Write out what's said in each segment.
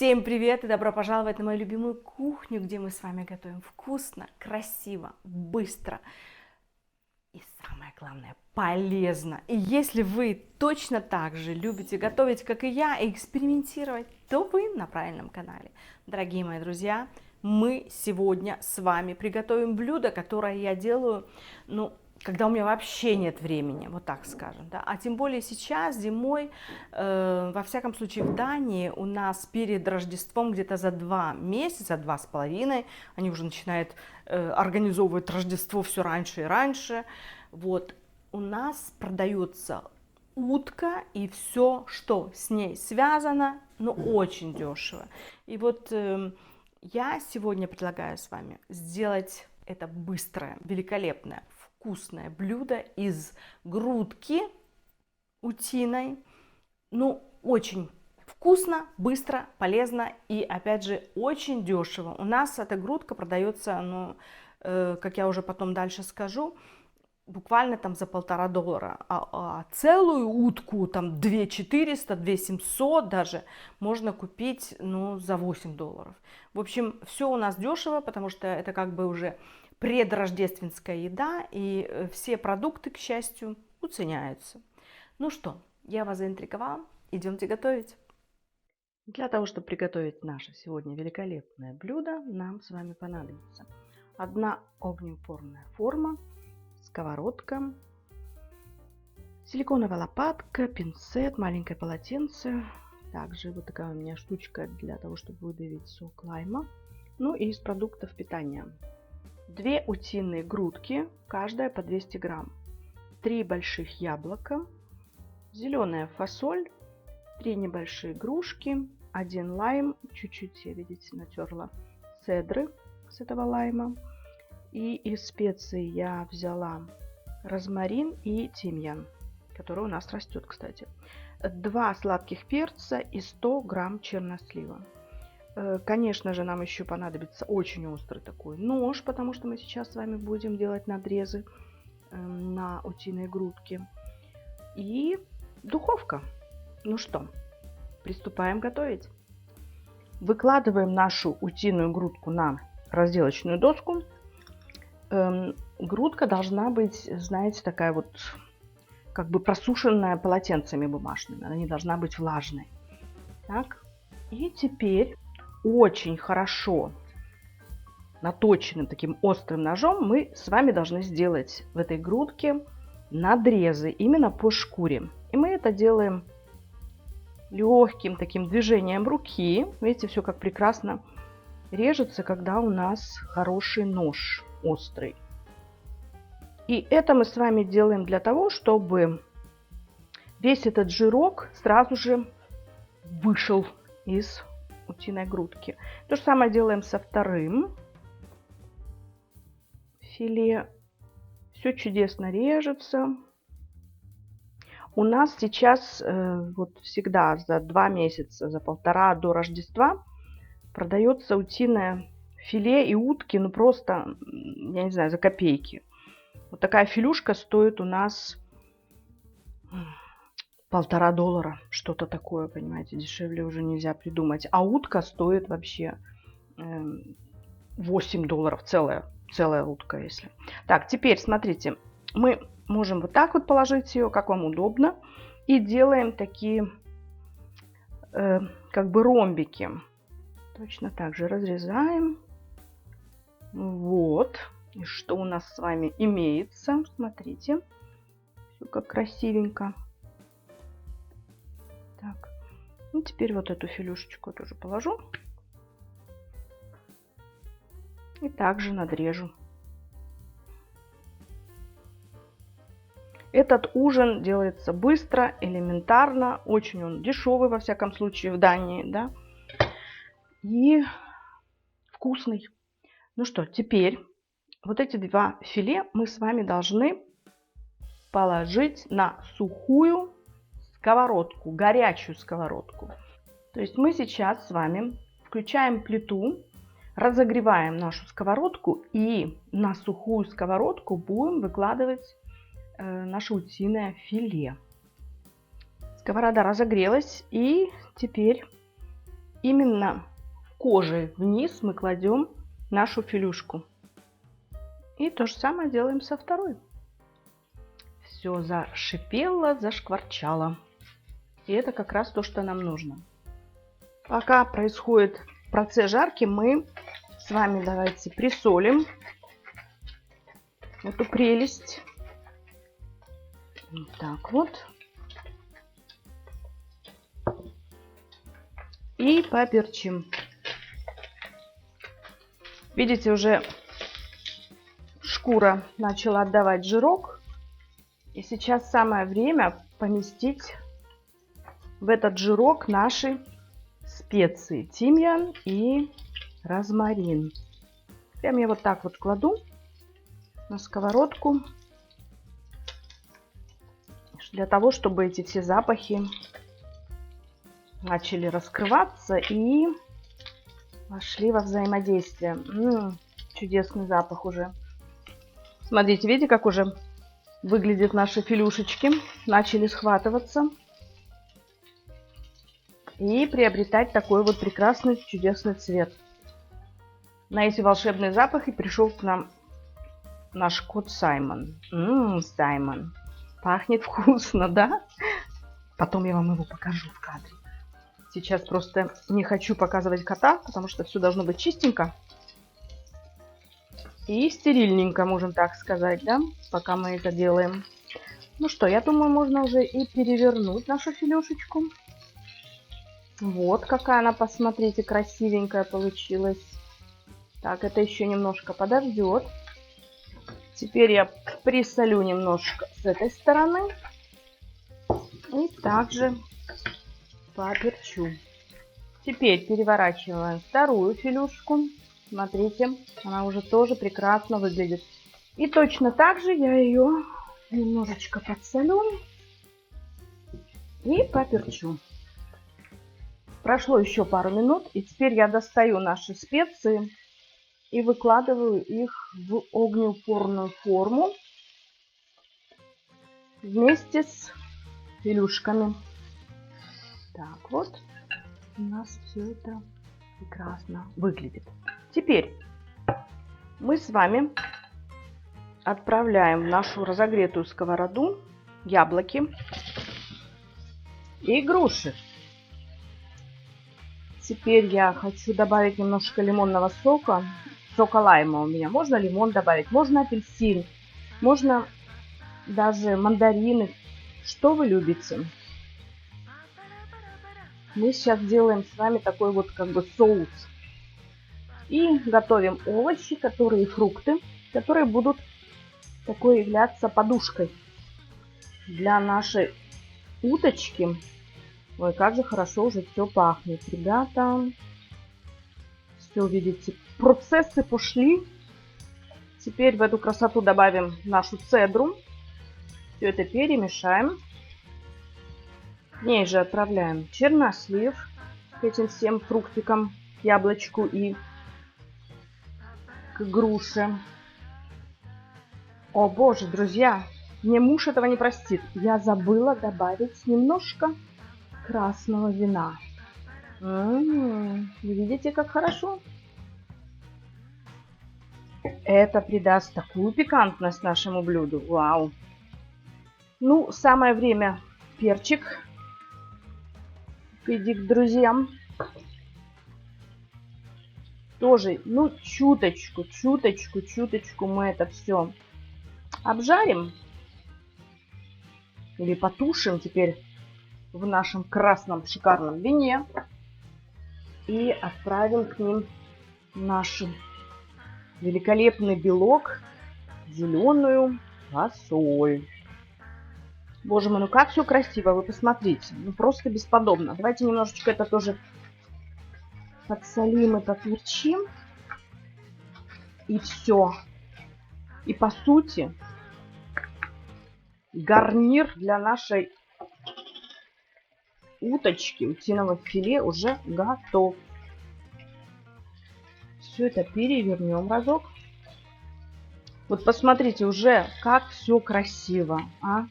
Всем привет и добро пожаловать на мою любимую кухню, где мы с вами готовим вкусно, красиво, быстро и, самое главное, полезно. И если вы точно так же любите готовить, как и я, и экспериментировать, то вы на правильном канале. Дорогие мои друзья, мы сегодня с вами приготовим блюдо, которое я делаю, когда у меня вообще нет времени, вот так скажем, да, а тем более сейчас, зимой, во всяком случае в Дании у нас перед Рождеством где-то за 2 месяца, 2,5, они уже начинают организовывать Рождество все раньше и раньше, вот, у нас продается утка и все, что с ней связано, но очень дешево. И вот я сегодня предлагаю с вами сделать это быстрое, великолепное, вкусное блюдо из грудки утиной. Очень вкусно, быстро, полезно и, опять же, очень дешево. У нас эта грудка продается, как я уже потом дальше скажу, буквально там за $1,5, а целую утку там 2 400, 2 700 даже можно купить за $8. В общем, все у нас дешево, потому что это как бы уже предрождественская еда, и все продукты, к счастью, уценяются. Ну что, я вас заинтриговала, идемте готовить. Для того, чтобы приготовить наше сегодня великолепное блюдо, нам с вами понадобится одна огнеупорная форма, сковородка, силиконовая лопатка, пинцет, маленькое полотенце. Также вот такая у меня штучка для того, чтобы выдавить сок лайма. Ну и из продуктов питания. 2 утиные грудки, каждая по 200 грамм. 3 больших яблока, зеленая фасоль, 3 небольшие грушки, 1 лайм, чуть-чуть, видите, натерла цедры с этого лайма. И из специй я взяла розмарин и тимьян, который у нас растет, кстати. 2 сладких перца и 100 грамм чернослива. Конечно же, нам еще понадобится очень острый такой нож, потому что мы сейчас с вами будем делать надрезы на утиной грудке. И духовка. Ну что, приступаем готовить. Выкладываем нашу утиную грудку на разделочную доску. Грудка должна быть, знаете, такая вот, как бы просушенная полотенцами бумажными. Она не должна быть влажной. Так. И теперь очень хорошо наточенным таким острым ножом мы с вами должны сделать в этой грудке надрезы именно по шкуре. И мы это делаем легким таким движением руки. Видите, все как прекрасно режется, когда у нас хороший нож острый. И это мы с вами делаем для того, чтобы весь этот жирок сразу же вышел из утиной грудки. То же самое делаем со вторым филе. Все чудесно режется. У нас сейчас вот всегда за 2 месяца, за 1,5 до Рождества продается утиное филе и утки, просто, я не знаю, за копейки. Вот такая филюшка стоит у нас $1,5, что-то такое, понимаете, дешевле уже нельзя придумать. А утка стоит вообще $8, целая утка, если. Так, теперь смотрите, мы можем вот так вот положить ее, как вам удобно, и делаем такие как бы ромбики. Точно так же разрезаем. Вот. И что у нас с вами имеется? Смотрите. Все как красивенько. Так. Ну, теперь вот эту филюшечку тоже положу. И также надрежу. Этот ужин делается быстро, элементарно. Очень он дешевый, во всяком случае, в Дании, да. И вкусный. Ну что, теперь вот эти 2 филе мы с вами должны положить на сухую сковородку, горячую сковородку. То есть мы сейчас с вами включаем плиту, разогреваем нашу сковородку и на сухую сковородку будем выкладывать наше утиное филе. Сковорода разогрелась, и теперь именно кожей вниз мы кладем нашу филюшку. И то же самое делаем со второй. Все зашипело, зашкварчало. И это как раз то, что нам нужно. Пока происходит процесс жарки, мы с вами давайте присолим эту прелесть. Вот так вот. И поперчим. Видите, уже шкура начала отдавать жирок. И сейчас самое время поместить в этот жирок наши специи. Тимьян и розмарин. Прям я вот так вот кладу на сковородку. Для того, чтобы эти все запахи начали раскрываться и вошли во взаимодействие. Чудесный запах уже. Смотрите, видите, как уже выглядят наши филюшечки. Начали схватываться. И приобретать такой вот прекрасный, чудесный цвет. На эти волшебные запахи пришел к нам наш кот Саймон. Саймон. Пахнет вкусно, да? Потом я вам его покажу в кадре. Сейчас просто не хочу показывать кота, потому что все должно быть чистенько. И стерильненько, можем так сказать, да? Пока мы это делаем. Ну что, я думаю, можно уже и перевернуть нашу филюшечку. Вот какая она, посмотрите, красивенькая получилась. Так, это еще немножко подождет. Теперь я присолю немножко с этой стороны. И также поперчу. Теперь переворачиваем вторую филюшку. Смотрите, она уже тоже прекрасно выглядит. И точно так же я ее немножечко подсолю и поперчу. Прошло еще пару минут, и теперь я достаю наши специи и выкладываю их в огнеупорную форму вместе с филюшками. Так вот, у нас все это прекрасно выглядит. Теперь мы с вами отправляем в нашу разогретую сковороду яблоки и груши. Теперь я хочу добавить немножко лимонного сока. Сока лайма у меня. Можно лимон добавить, можно апельсин, можно даже мандарины. Что вы любите? Мы сейчас делаем с вами такой вот как бы соус. И готовим овощи, фрукты, которые будут такой являться подушкой для нашей уточки. Ой, как же хорошо уже все пахнет, ребята. Все, видите, процессы пошли. Теперь в эту красоту добавим нашу цедру. Все это перемешаем. В ней же отправляем чернослив к этим всем фруктикам, яблочку и к груше. О боже, друзья, мне муж этого не простит. Я забыла добавить немножко красного вина. Вы видите, как хорошо? Это придаст такую пикантность нашему блюду. Вау! Ну, самое время перчик. Иди к друзьям. Тоже, ну, чуточку мы это все обжарим. Или потушим теперь в нашем красном шикарном вине. И отправим к ним наш великолепный белок, зеленую фасоль. Боже мой, ну как все красиво, вы посмотрите. Ну просто бесподобно. Давайте немножечко это тоже подсолим и поперчим. И все. И по сути гарнир для нашей уточки, утиного филе уже готов. Все это перевернем разок. Вот посмотрите уже, как все красиво, а?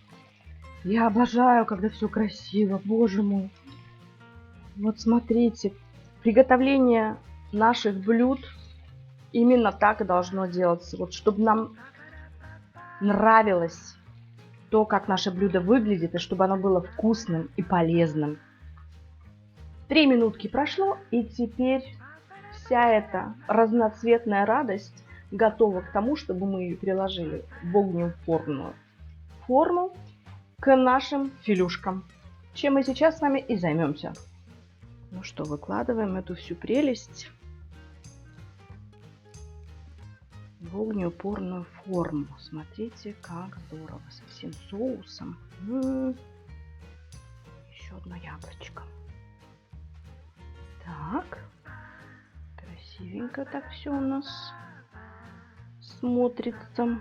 Я обожаю, когда все красиво, боже мой. Вот смотрите, Приготовление наших блюд именно так и должно делаться. Вот чтобы нам нравилось то, как наше блюдо выглядит, и чтобы оно было вкусным и полезным. 3 минутки прошло, и теперь вся эта разноцветная радость готова к тому, чтобы мы ее переложили в огнеупорную форму к нашим филюшкам, чем мы сейчас с вами и займемся. Ну что, выкладываем эту всю прелесть в огнеупорную форму. Смотрите, как здорово, со всем соусом. Еще одно яблочко. Так, красивенько так все у нас смотрится.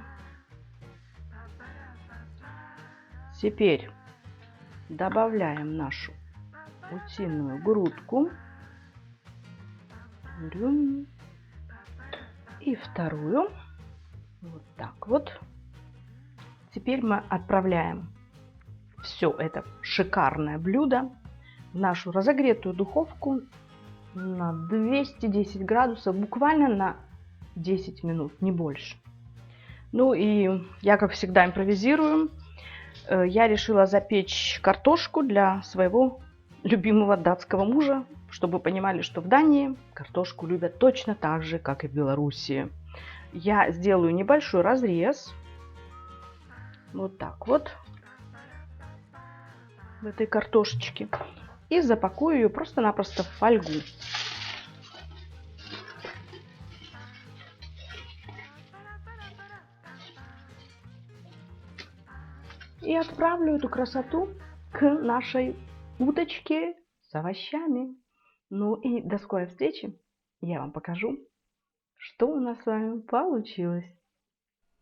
Теперь добавляем нашу утиную грудку. И вторую. Вот так вот. Теперь мы отправляем все это шикарное блюдо в нашу разогретую духовку на 210 градусов, буквально на 10 минут, не больше. Ну и я, как всегда, импровизирую. Я решила запечь картошку для своего любимого датского мужа, чтобы вы понимали, что в Дании картошку любят точно так же, как и в Белоруссии. Я сделаю небольшой разрез. Вот так вот. В этой картошечке. И запакую ее просто-напросто в фольгу. И отправлю эту красоту к нашей уточке с овощами. Ну и до скорой встречи. Я вам покажу, что у нас с вами получилось.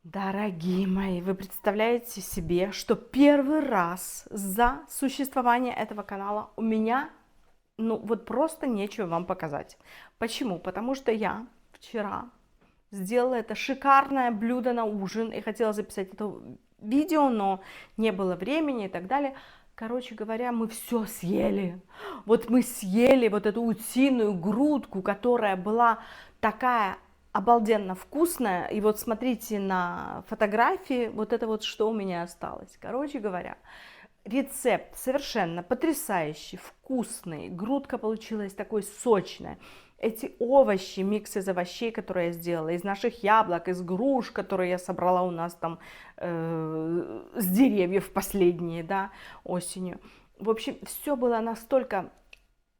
Дорогие мои, вы представляете себе, что первый раз за существование этого канала у меня, ну вот просто нечего вам показать. Почему? Потому что я вчера сделала это шикарное блюдо на ужин и хотела записать это видео, но не было времени и так далее. Короче говоря, мы все съели. Вот мы съели вот эту утиную грудку, которая была такая обалденно вкусная. И вот смотрите на фотографии, вот это вот что у меня осталось. Короче говоря, рецепт совершенно потрясающий, вкусный. Грудка получилась такой сочная. Эти овощи, микс из овощей, которые я сделала, из наших яблок, из груш, которые я собрала у нас там с деревьев последние, да, осенью. В общем, все было настолько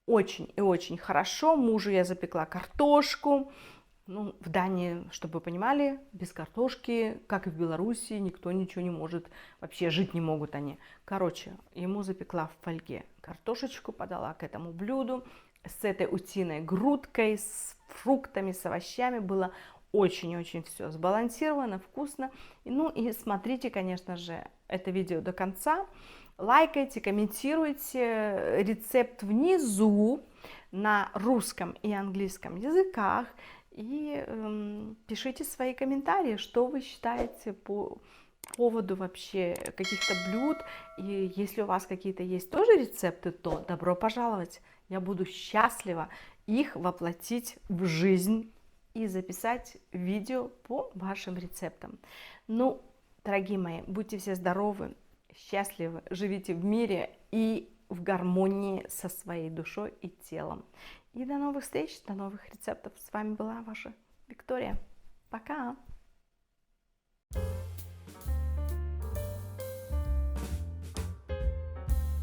очень и очень хорошо. Мужу я запекла картошку. Ну, в Дании, чтобы вы понимали, без картошки, как и в Беларуси, никто ничего не может, вообще жить не могут они. Короче, ему запекла в фольге картошечку, подала к этому блюду с этой утиной грудкой, с фруктами, с овощами. Было очень-очень все сбалансировано, вкусно. Ну и смотрите, конечно же, это видео до конца. Лайкайте, комментируйте. Рецепт внизу на русском и английском языках. И пишите свои комментарии, что вы считаете по поводу вообще каких-то блюд. И если у вас какие-то есть тоже рецепты, то добро пожаловать. Я буду счастлива их воплотить в жизнь и записать видео по вашим рецептам. Ну, дорогие мои, будьте все здоровы, счастливы, живите в мире и в гармонии со своей душой и телом. И до новых встреч, до новых рецептов. С вами была ваша Виктория. Пока!